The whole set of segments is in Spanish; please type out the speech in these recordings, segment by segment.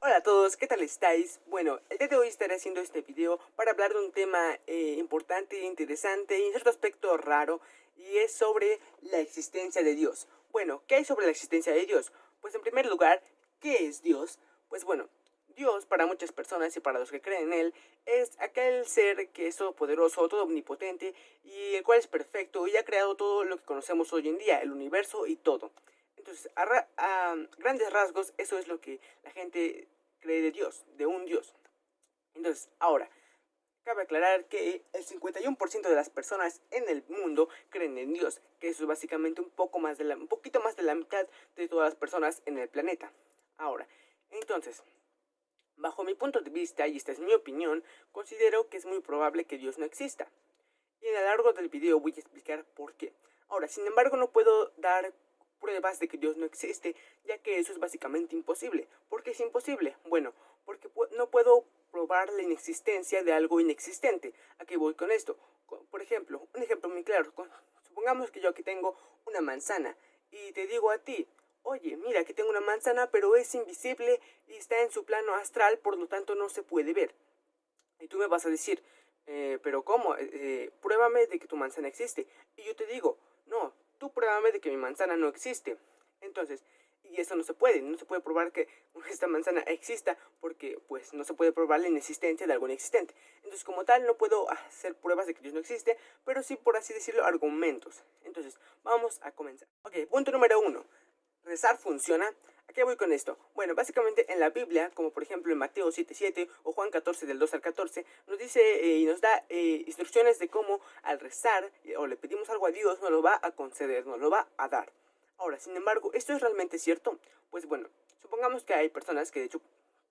Hola a todos, ¿qué tal estáis? Bueno, el día de hoy estaré haciendo este video para hablar de un tema importante, interesante y en cierto aspecto raro, y es sobre la existencia de Dios. Bueno, ¿qué hay sobre la existencia de Dios? Pues en primer lugar, ¿qué es Dios? Pues bueno, Dios para muchas personas y para los que creen en Él es aquel ser que es todopoderoso, todo omnipotente y el cual es perfecto y ha creado todo lo que conocemos hoy en día, el universo y todo. Entonces, a grandes rasgos, eso es lo que la gente cree de Dios, de un Dios. Entonces, ahora, cabe aclarar que el 51% de las personas en el mundo creen en Dios, que eso es básicamente un poquito más de la mitad de todas las personas en el planeta. Ahora, entonces, bajo mi punto de vista, y esta es mi opinión, considero que es muy probable que Dios no exista. Y a lo largo del video voy a explicar por qué. Ahora, sin embargo, no puedo dar pruebas de que Dios no existe, ya que eso es básicamente imposible. ¿Por qué es imposible? Bueno, porque no puedo probar la inexistencia de algo inexistente. ¿A qué voy con esto? Por ejemplo, un ejemplo muy claro. Supongamos que yo aquí tengo una manzana y te digo a ti, oye, mira, aquí tengo una manzana, pero es invisible y está en su plano astral, por lo tanto no se puede ver. Y tú me vas a decir, pero ¿cómo? Pruébame de que tu manzana existe. Y yo te digo, no, tú pruébame de que mi manzana no existe. Entonces, y eso no se puede probar que esta manzana exista porque pues no se puede probar la inexistencia de algo inexistente. Entonces, como tal, no puedo hacer pruebas de que Dios no existe, pero sí, por así decirlo, argumentos. Entonces, vamos a comenzar. Ok, punto número uno. ¿Rezar funciona? ¿A qué voy con esto? Bueno, básicamente en la Biblia, como por ejemplo en Mateo 7:7 o Juan 14 del 2 al 14, nos dice y nos da instrucciones de cómo al rezar o le pedimos algo a Dios, nos lo va a conceder, nos lo va a dar. Ahora, sin embargo, ¿esto es realmente cierto? Pues bueno, supongamos que hay personas que de hecho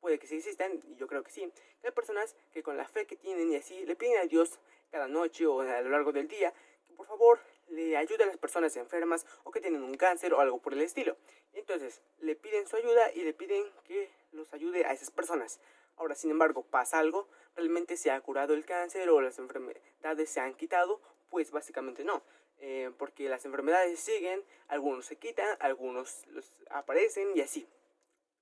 puede que sí existan, y yo creo que sí, que hay personas que con la fe que tienen y así le piden a Dios cada noche o a lo largo del día que por favor le ayude a las personas enfermas o que tienen un cáncer o algo por el estilo. Entonces, le piden su ayuda y le piden que los ayude a esas personas. Ahora, sin embargo, pasa algo, realmente se ha curado el cáncer o las enfermedades se han quitado, pues básicamente no. Porque las enfermedades siguen, algunos se quitan, algunos los aparecen y así.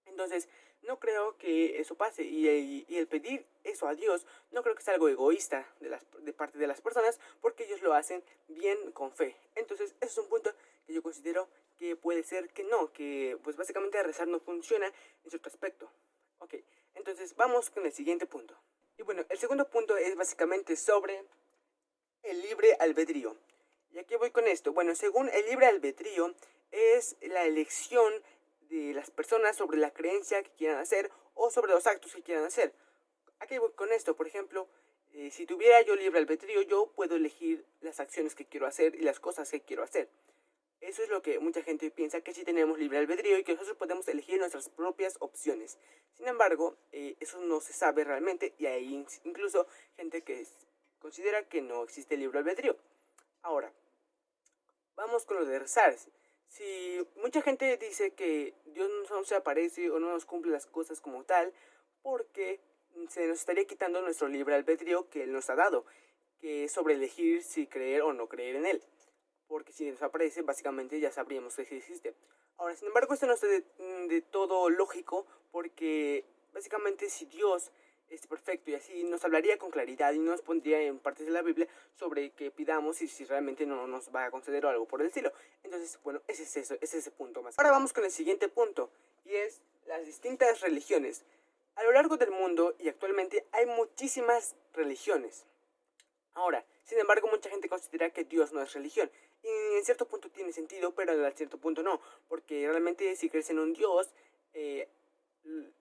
Entonces, no creo que eso pase y el pedir eso a Dios no creo que sea algo egoísta de parte de las personas porque ellos lo hacen bien con fe. Entonces, ese es un punto que yo considero que puede ser que no, que pues básicamente rezar no funciona en cierto aspecto. Ok, entonces vamos con el siguiente punto. Y bueno, el segundo punto es básicamente sobre el libre albedrío. ¿Y aquí voy con esto? Bueno, según el libre albedrío es la elección de las personas sobre la creencia que quieran hacer o sobre los actos que quieran hacer. Aquí voy con esto, por ejemplo, si tuviera yo libre albedrío, yo puedo elegir las acciones que quiero hacer y las cosas que quiero hacer. Eso es lo que mucha gente piensa, que sí tenemos libre albedrío y que nosotros podemos elegir nuestras propias opciones. Sin embargo, eso no se sabe realmente y hay incluso gente que considera que no existe libre albedrío. Ahora, vamos con lo de rezar. Si mucha gente dice que Dios no se aparece o no nos cumple las cosas como tal, porque se nos estaría quitando nuestro libre albedrío que Él nos ha dado, que es sobre elegir si creer o no creer en Él. Porque si nos aparece, básicamente ya sabríamos que sí existe. Ahora, sin embargo, esto no es de todo lógico, porque básicamente si Dios es perfecto y así nos hablaría con claridad y nos pondría en partes de la Biblia sobre que pidamos y si realmente no nos va a conceder o algo por el estilo. Entonces, bueno, ese es eso, ese es ese punto más. Ahora vamos con el siguiente punto, y es las distintas religiones. A lo largo del mundo y actualmente hay muchísimas religiones. Ahora, sin embargo, mucha gente considera que Dios no es religión. Y en cierto punto tiene sentido, pero en cierto punto no. Porque realmente si crees en un Dios, eh,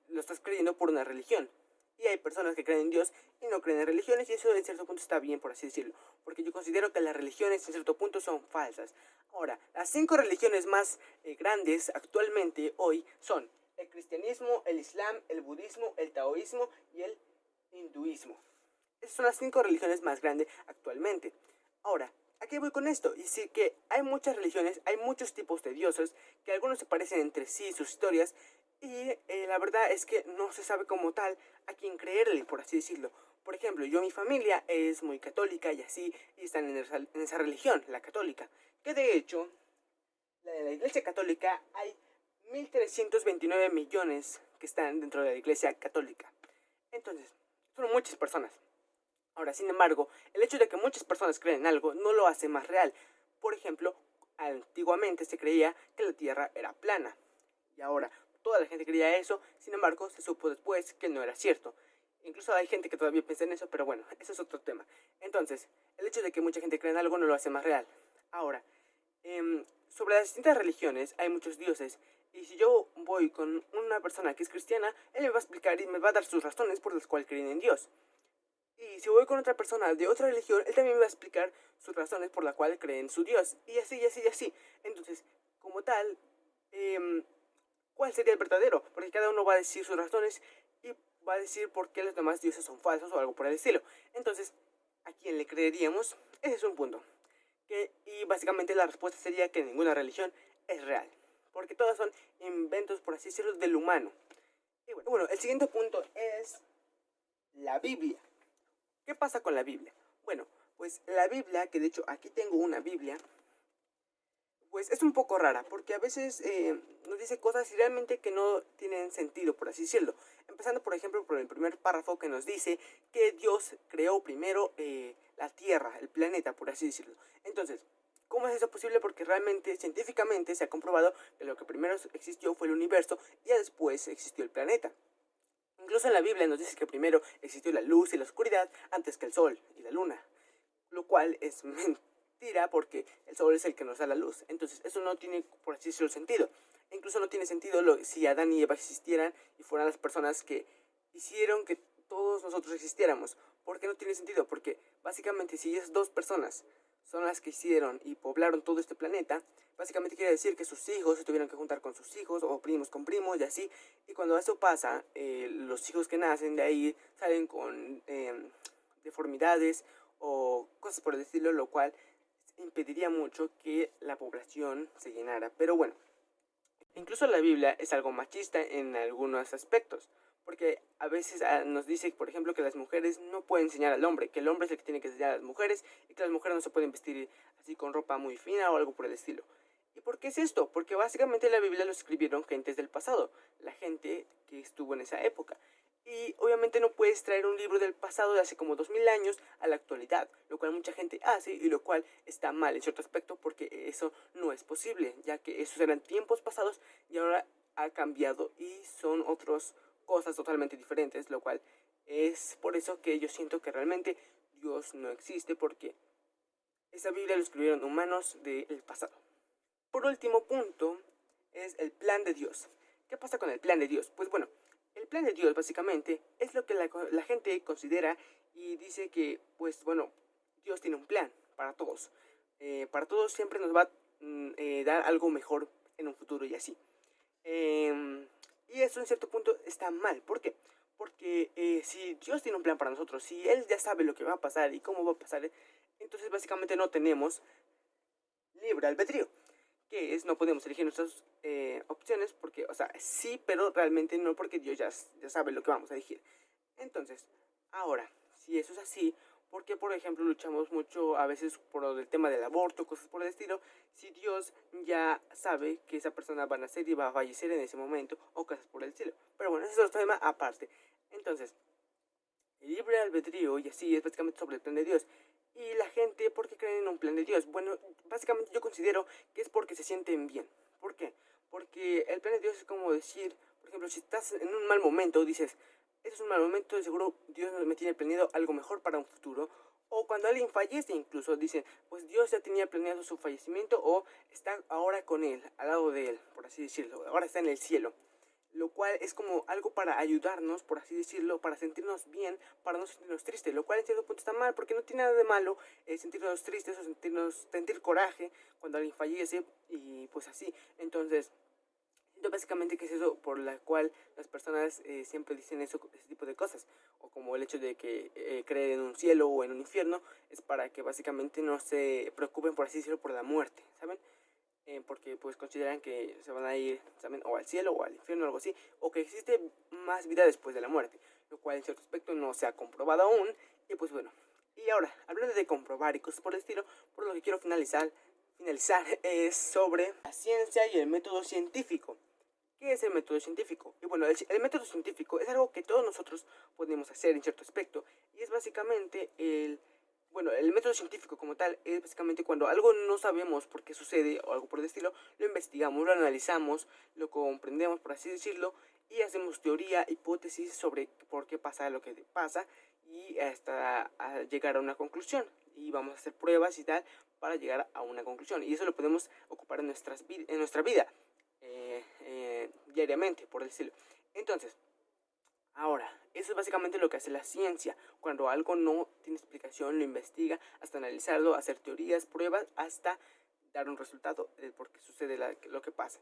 lo estás creyendo por una religión. Y hay personas que creen en Dios y no creen en religiones, y eso en cierto punto está bien, por así decirlo. Porque yo considero que las religiones en cierto punto son falsas. Ahora, las 5 religiones más grandes actualmente hoy son el cristianismo, el islam, el budismo, el taoísmo y el hinduismo. Esas son las 5 religiones más grandes actualmente. Ahora, ¿a qué voy con esto? Y sí que hay muchas religiones, hay muchos tipos de dioses, que algunos se parecen entre sí, sus historias, y la verdad es que no se sabe como tal a quién creerle, por así decirlo. Por ejemplo, mi familia es muy católica y así, y están en esa religión, la católica. Que de hecho, en la iglesia católica hay 1.329 millones que están dentro de la Iglesia Católica. Entonces, son muchas personas. Ahora, sin embargo, el hecho de que muchas personas creen en algo no lo hace más real. Por ejemplo, antiguamente se creía que la Tierra era plana. Y ahora toda la gente creía eso, sin embargo, se supo después que no era cierto. Incluso hay gente que todavía piensa en eso, pero bueno, eso es otro tema. Entonces, el hecho de que mucha gente cree en algo no lo hace más real. Ahora, sobre las distintas religiones hay muchos dioses. Y si yo voy con una persona que es cristiana, él me va a explicar y me va a dar sus razones por las cuales creen en Dios. Y si voy con otra persona de otra religión, él también me va a explicar sus razones por las cuales creen en su Dios. Y así, y así, y así. Entonces, como tal, ¿cuál sería el verdadero? Porque cada uno va a decir sus razones y va a decir por qué los demás dioses son falsos o algo por el estilo. Entonces, ¿a quién le creeríamos? Ese es un punto. Y básicamente la respuesta sería que ninguna religión es real. Porque todas son inventos, por así decirlo, del humano. Y bueno, el siguiente punto es la Biblia. ¿Qué pasa con la Biblia? Bueno, pues la Biblia, que de hecho aquí tengo una Biblia, pues es un poco rara, porque a veces nos dice cosas realmente que no tienen sentido, por así decirlo. Empezando, por ejemplo, por el primer párrafo que nos dice que Dios creó primero la Tierra, el planeta, por así decirlo. Entonces, ¿cómo es eso posible? Porque realmente, científicamente, se ha comprobado que lo que primero existió fue el universo y ya después existió el planeta. Incluso en la Biblia nos dice que primero existió la luz y la oscuridad antes que el sol y la luna, lo cual es mentira porque el sol es el que nos da la luz. Entonces eso no tiene, por así decirlo, sentido. E incluso no tiene sentido si Adán y Eva existieran y fueran las personas que hicieron que todos nosotros existiéramos. ¿Por qué no tiene sentido? Porque básicamente si esas dos personas son las que hicieron y poblaron todo este planeta, básicamente quiere decir que sus hijos se tuvieron que juntar con sus hijos o primos con primos y así. Y cuando eso pasa, los hijos que nacen de ahí salen con deformidades o cosas por el estilo, lo cual impediría mucho que la población se llenara. Pero bueno, incluso la Biblia es algo machista en algunos aspectos, porque a veces nos dice, por ejemplo, que las mujeres no pueden enseñar al hombre, que el hombre es el que tiene que enseñar a las mujeres y que las mujeres no se pueden vestir así con ropa muy fina o algo por el estilo. ¿Y por qué es esto? Porque básicamente la Biblia lo escribieron gentes del pasado, la gente que estuvo en esa época. Y obviamente no puedes traer un libro del pasado de hace como 2000 años a la actualidad, lo cual mucha gente hace y lo cual está mal en cierto aspecto porque eso no es posible, ya que esos eran tiempos pasados y ahora ha cambiado y son otras cosas totalmente diferentes, lo cual es por eso que yo siento que realmente Dios no existe, porque esa Biblia lo escribieron humanos del pasado. Por último punto es el plan de Dios. ¿Qué pasa con el plan de Dios? Pues bueno, el plan de Dios básicamente es lo que la gente considera y dice que, pues bueno, Dios tiene un plan para todos. Para todos siempre nos va a dar algo mejor en un futuro y así. Y eso en cierto punto está mal. ¿Por qué? Porque si Dios tiene un plan para nosotros, si Él ya sabe lo que va a pasar y cómo va a pasar, entonces básicamente no tenemos libre albedrío. Que es no podemos elegir nuestras opciones porque, o sea, sí, pero realmente no, porque Dios ya sabe lo que vamos a elegir. Entonces, ahora, si eso es así, porque por ejemplo luchamos mucho a veces por el tema del aborto, cosas por el estilo, si Dios ya sabe que esa persona va a nacer y va a fallecer en ese momento, o cosas por el estilo? Pero bueno, ese es otro tema aparte. Entonces, el libre albedrío y así es básicamente sobre el plan de Dios. Y la gente, ¿por qué creen en un plan de Dios? Bueno, básicamente yo considero que es porque se sienten bien. ¿Por qué? Porque el plan de Dios es como decir, por ejemplo, si estás en un mal momento, dices, este es un mal momento, de seguro Dios me tiene planeado algo mejor para un futuro. O cuando alguien fallece incluso, dicen, pues Dios ya tenía planeado su fallecimiento o está ahora con él, al lado de él, por así decirlo, ahora está en el cielo. Lo cual es como algo para ayudarnos, por así decirlo, para sentirnos bien, para no sentirnos tristes, lo cual en cierto punto está mal, porque no tiene nada de malo sentirnos tristes o sentir coraje cuando alguien fallece y pues así. Entonces, siento básicamente que es eso por la cual las personas siempre dicen ese tipo de cosas, o como el hecho de que creen en un cielo o en un infierno, es para que básicamente no se preocupen, por así decirlo, por la muerte, ¿saben? Porque pues consideran que se van a ir, ¿saben?, o al cielo o al infierno o algo así, o que existe más vida después de la muerte, lo cual en cierto aspecto no se ha comprobado aún. Y pues bueno, y ahora, hablando de comprobar y cosas por el estilo, por lo que quiero finalizar es sobre la ciencia y el método científico. ¿qué es el método científico? Y bueno, el método científico es algo que todos nosotros podemos hacer en cierto aspecto, y es básicamente el método científico como tal es básicamente cuando algo no sabemos por qué sucede o algo por el estilo, lo investigamos, lo analizamos, lo comprendemos, por así decirlo, y hacemos teoría, hipótesis sobre por qué pasa lo que pasa y hasta llegar a una conclusión. Y vamos a hacer pruebas y tal para llegar a una conclusión. Y eso lo podemos ocupar en nuestra vida diariamente, por decirlo. Entonces, ahora, eso es básicamente lo que hace la ciencia. Cuando algo no tiene explicación, lo investiga hasta analizarlo, hacer teorías, pruebas, hasta dar un resultado de por qué sucede lo que pasa.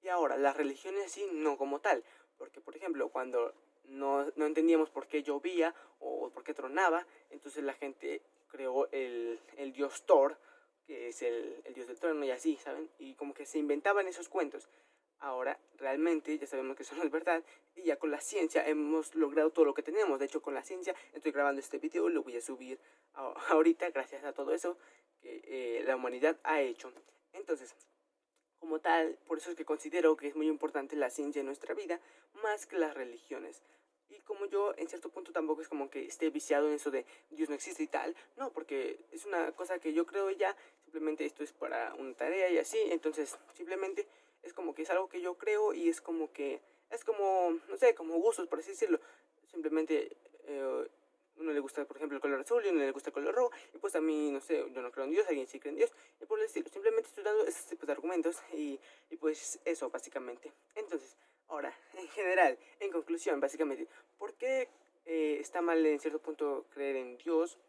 Y ahora, las religiones sí, no como tal. Porque, por ejemplo, cuando no entendíamos por qué llovía o por qué tronaba, entonces la gente creó el dios Thor, que es el dios del trueno y así, ¿saben? Y como que se inventaban esos cuentos. Ahora realmente ya sabemos que eso no es verdad y ya con la ciencia hemos logrado todo lo que tenemos. De hecho, con la ciencia estoy grabando este video, lo voy a subir ahorita gracias a todo eso que la humanidad ha hecho. Entonces, como tal, por eso es que considero que es muy importante la ciencia en nuestra vida, más que las religiones. Y como yo en cierto punto tampoco es como que esté viciado en eso de Dios no existe y tal, no, porque es una cosa que yo creo ya, simplemente esto es para una tarea y así, entonces simplemente es como que es algo que yo creo y es como, no sé, como gustos, por así decirlo. Simplemente uno le gusta, por ejemplo, el color azul y uno le gusta el color rojo. Y pues a mí, no sé, yo no creo en Dios, alguien sí cree en Dios. Y por el estilo, simplemente estoy dando esos tipos de argumentos y pues eso, básicamente. Entonces, ahora, en general, en conclusión, básicamente, ¿por qué está mal en cierto punto creer en Dios?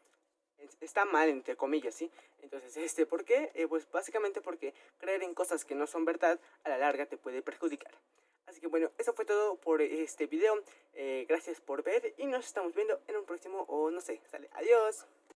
Está mal, entre comillas, ¿sí? Entonces, ¿por qué? Pues básicamente porque creer en cosas que no son verdad a la larga te puede perjudicar. Así que bueno, eso fue todo por este video. Gracias por ver y nos estamos viendo en un próximo o no sé, sale. Adiós.